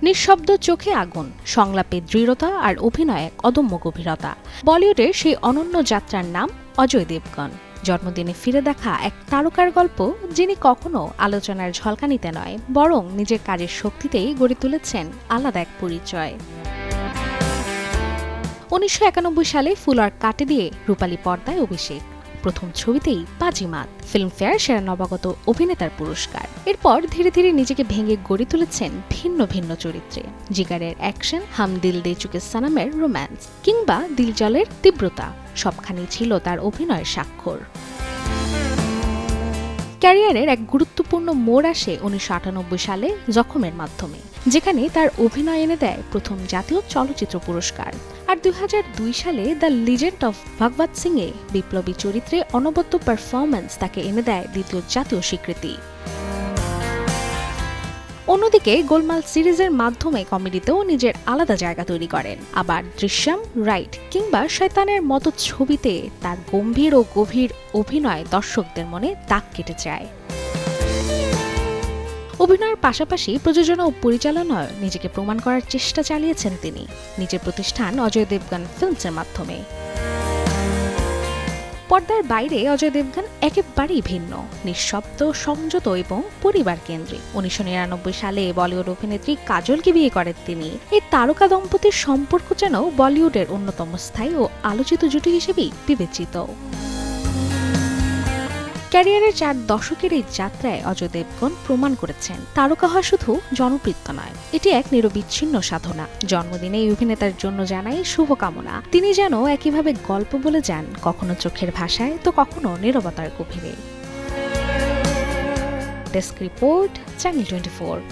নিঃশব্দ চোখে আগুন, সংলাপে দৃঢ়তা আর অভিনয়ে অদম্য গভীরতা। বলিউডের সেই অনন্য যাত্রার নাম অজয় দেবগন। জন্মদিনে ফিরে দেখা এক তারকার গল্প, যিনি কখনো আলোচনার ঝলকানিতে নয়, বরং নিজের কাজের শক্তিতেই গড়ে তুলেছেন আলাদা এক পরিচয়। 1991 সালে ফুলর কাটে দিয়ে রূপালী পর্দায় অভিষেক। প্রথম ছবিতেই বাজিমাত, ফিল্মফেয়ার সেরা নবাগত অভিনেতার পুরস্কার। এরপর ধীরে ধীরে নিজেকে ভেঙে গড়ে তুলেছেন ভিন্ন ভিন্ন চরিত্রে। জিগারের অ্যাকশন, হাম দিল দে চুকে সনমের রোম্যান্স, কিংবা দিলজলের তীব্রতা, সবখানেই ছিল তার অভিনয়ের স্বাক্ষর। ক্যারিয়ারের এক গুরুত্বপূর্ণ মোড় আসে 1998 সালে জখমের মাধ্যমে, যেখানে তার অভিনয় এনে দেয় প্রথম জাতীয় চলচ্চিত্র পুরস্কার। আর 2002 সালে দ্য লিজেন্ড অফ ভগবত সিং এ বিপ্লবী চরিত্রে অনবদ্য পারফরম্যান্স তাকে এনে দেয় দ্বিতীয় জাতীয় স্বীকৃতি। অন্যদিকে গোলমাল সিরিজের মাধ্যমে কমেডিতেও নিজের আলাদা জায়গা তৈরি করেন। আবার দৃশ্যম, রাইট কিংবা শয়তানের মতো ছবিতে তার গম্ভীর ও গভীর অভিনয় দর্শকদের মনে দাগ কেটে যায়। অভিনয়ের পাশাপাশি প্রযোজনা ও পরিচালনায় নিজেকে প্রমাণ করার চেষ্টা চালিয়েছেন তিনি নিজের প্রতিষ্ঠান অজয় দেবগন ফিল্মসের মাধ্যমে। পর্দার বাইরে অজয় দেবগন একেবারেই ভিন্ন, নিঃশব্দ, সংযত এবং পরিবার কেন্দ্রিক। 1999 সালে বলিউড অভিনেত্রী কাজলকে বিয়ে করেন তিনি। এই তারকা দম্পতির সম্পর্ক যেন বলিউডের অন্যতম স্থায়ী ও আলোচিত জুটি হিসেবেই বিবেচিত। ক্যারিয়ারের 4 দশকের এই যাত্রায় অজয় দেবগন প্রমাণ করেছেন তারকা হওয়া শুধু জনপ্রিয়তা নয়, এটি এক নিরবিচ্ছিন্ন সাধনা। জন্মদিনে এই অভিনেতার জন্য জানাই শুভকামনা। তিনি যেন একইভাবে গল্প বলে যান, কখনো চোখের ভাষায় তো কখনো নীরবতার গভীরে। Desk report, channel 24।